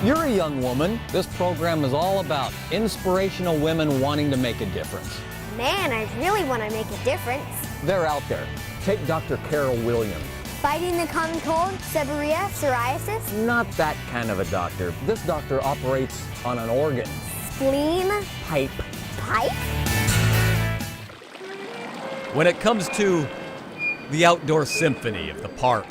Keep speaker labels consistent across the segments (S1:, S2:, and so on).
S1: you're a young woman, this program is all about inspirational women wanting to make a difference.
S2: Man, I really want to make a difference.
S1: They're out there. Take Dr. Carol Williams.
S2: Fighting the common cold, seborrhea, psoriasis,
S1: Not that kind of a doctor. This doctor operates on an organ.
S2: spleen,
S1: Pipe.
S2: pipe.
S3: When it comes to the outdoor symphony of the park,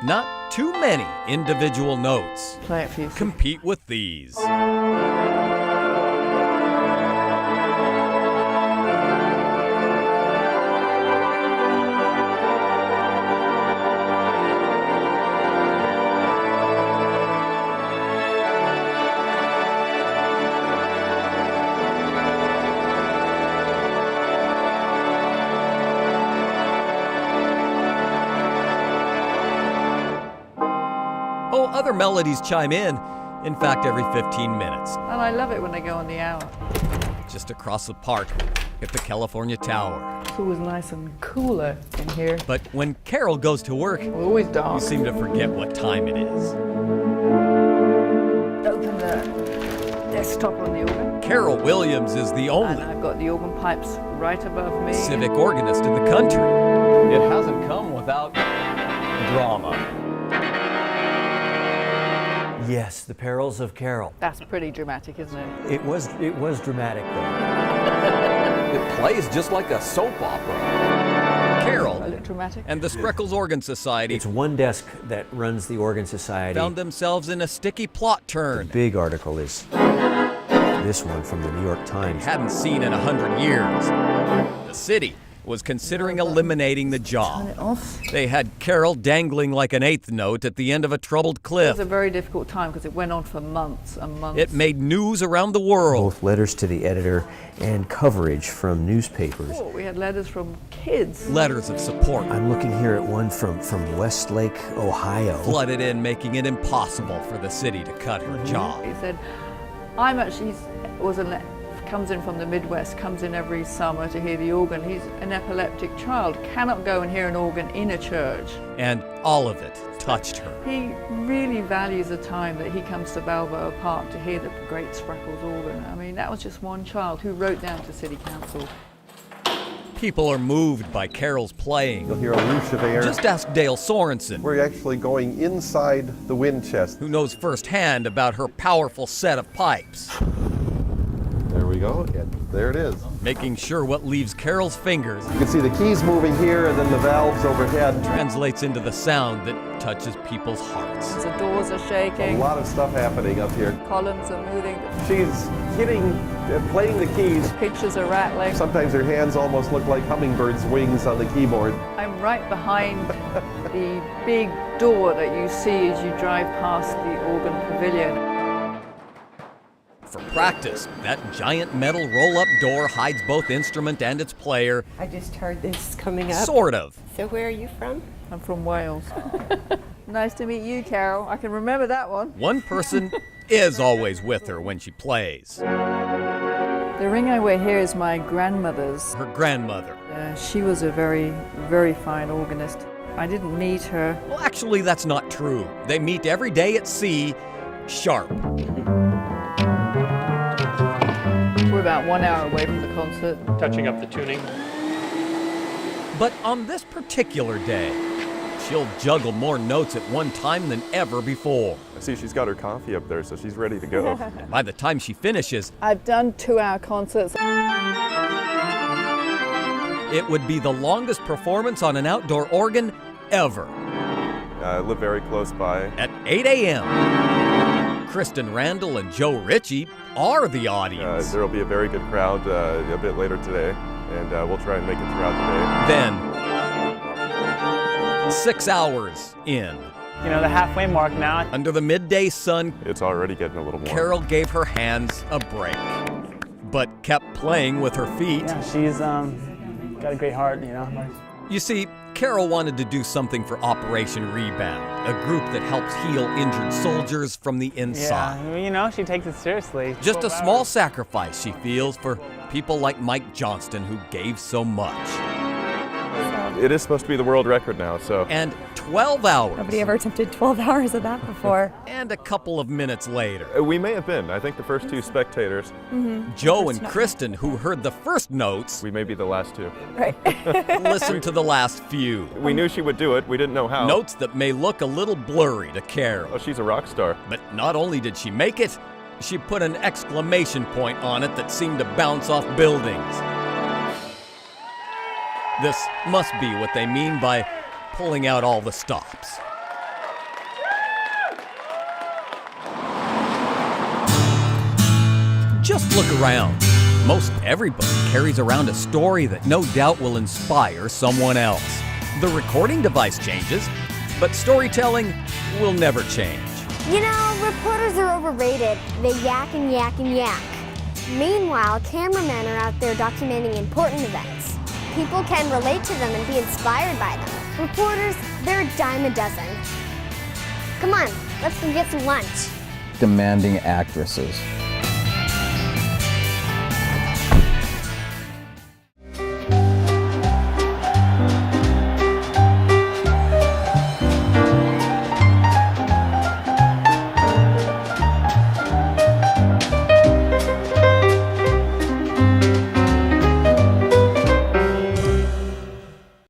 S3: not too many individual notes
S4: Play it for you.
S3: compete with these. Oh, other melodies chime in fact, every 15 minutes.
S4: And I love it when they go on the hour.
S3: Just across the park at the California Tower.
S4: It's always nice and cooler in here.
S3: But when Carol goes to work,
S4: We always
S3: you
S4: dark.
S3: seem to forget what time it is.
S4: Open the desktop on the organ.
S3: Carol Williams is the
S4: And
S3: only
S4: I've got the organ pipes right above me.
S3: civic organist in the country.
S1: It hasn't come without drama.
S5: Yes, The Perils of Carol.
S4: That's pretty dramatic, isn't it?
S5: It was dramatic though.
S1: It plays just like a soap opera.
S4: A
S3: Carol
S4: little dramatic.
S3: and the Spreckles Organ Society
S5: It's one desk that runs the Organ Society.
S3: found themselves in a sticky plot turn
S5: Big article is this one from the New York Times.
S3: hadn't seen in 100 years. The city was considering eliminating the job.
S4: Off.
S3: They had Carol dangling like an eighth note at the end of a troubled
S4: It
S3: cliff.
S4: was a very difficult time because it went on for months and months.
S3: It made news around the world.
S5: Both letters to the editor and coverage from newspapers.
S4: Oh, we had letters from kids.
S3: Letters of support
S5: I'm looking here at one from Westlake, Ohio.
S3: flooded in, making it impossible for the city to cut her job.
S4: He said, comes in from the Midwest, comes in every summer to hear the organ. He's an epileptic child, cannot go and hear an organ in a church.
S3: And all of it touched her.
S4: He really values the time that he comes to Balboa Park to hear the great Spreckles organ. I mean, that was just one child who wrote down to City Council.
S3: People are moved by Carol's playing.
S6: You'll hear a whoosh of air.
S3: Just ask Dale Sorensen,
S6: We're actually going inside the wind chest.
S3: who knows firsthand about her powerful set of pipes,
S6: There we go, and there it is.
S3: making sure what leaves Carol's fingers
S6: You can see the keys moving here and then the valves overhead.
S3: translates into the sound that touches people's hearts.
S4: The doors are
S6: A
S4: shaking,
S6: lot of stuff happening up here.
S4: columns are moving,
S6: She's playing the keys.
S4: pictures are rattling.
S6: Sometimes her hands almost look like hummingbirds' wings on the keyboard.
S4: I'm right behind the big door that you see as you drive past the organ pavilion.
S3: For practice, that giant metal roll-up door hides both instrument and its player,
S7: I just heard this coming up.
S3: sort of.
S7: So where are you from?
S4: I'm from Wales. Nice to meet you, Carol. I can remember that one.
S3: One person is always with her when she plays.
S4: The ring I wear here is my grandmother's.
S3: Her grandmother.
S4: She was a very, very fine organist. I didn't meet her.
S3: Well, actually, that's not true. They meet every day at sea, sharp.
S4: We're about 1 hour away from the concert.
S8: touching up the tuning.
S3: But on this particular day, she'll juggle more notes at one time than ever before.
S9: I see she's got her coffee up there, so she's ready to go.
S3: By the time she finishes,
S4: I've done 2-hour concerts.
S3: it would be the longest performance on an outdoor organ ever.
S9: I live very close by.
S3: At 8 a.m., Kristen Randall and Joe Ritchie are the audience.
S9: There will be a very good crowd a bit later today, and we'll try and make it throughout the
S3: Then, 6 hours in,
S8: You know, the halfway mark now.
S3: under the midday sun,
S9: day. It's already getting a little warm.
S3: Carol gave her hands a break, but kept playing with her feet.
S8: Yeah, she's got a great heart, you know.
S3: You see, Carol wanted to do something for Operation Rebound, a group that helps heal injured soldiers from the inside.
S8: Yeah, you know, she takes it seriously.
S3: Just a
S8: 12
S3: small
S8: hours.
S3: sacrifice, she feels, for people like Mike Johnston, who gave so much.
S7: So
S9: It is supposed to be the world record now, so.
S3: And 12 hours.
S7: Nobody ever attempted 12 hours of that before.
S3: And a couple of minutes later.
S9: We may have been. I think the first two spectators.
S3: Joe and Kristen, who heard the first notes,
S9: We may be the last two.
S7: Right.
S3: listened to the last few.
S9: We knew she would do it. We didn't know how.
S3: Notes that may look a little blurry to Carol.
S9: Oh, she's a rock star.
S3: But not only did she make it, she put an exclamation point on it that seemed to bounce off buildings. This must be what they mean by pulling out all the stops. Just look around. Most everybody carries around a story that no doubt will inspire someone else. The recording device changes, but storytelling will never change.
S2: You know, reporters are overrated. They yak and yak and yak. Meanwhile, cameramen are out there documenting important events. People can relate to them and be inspired by them. Reporters, they're a dime a dozen. Come on, let's go get some lunch.
S1: Demanding actresses.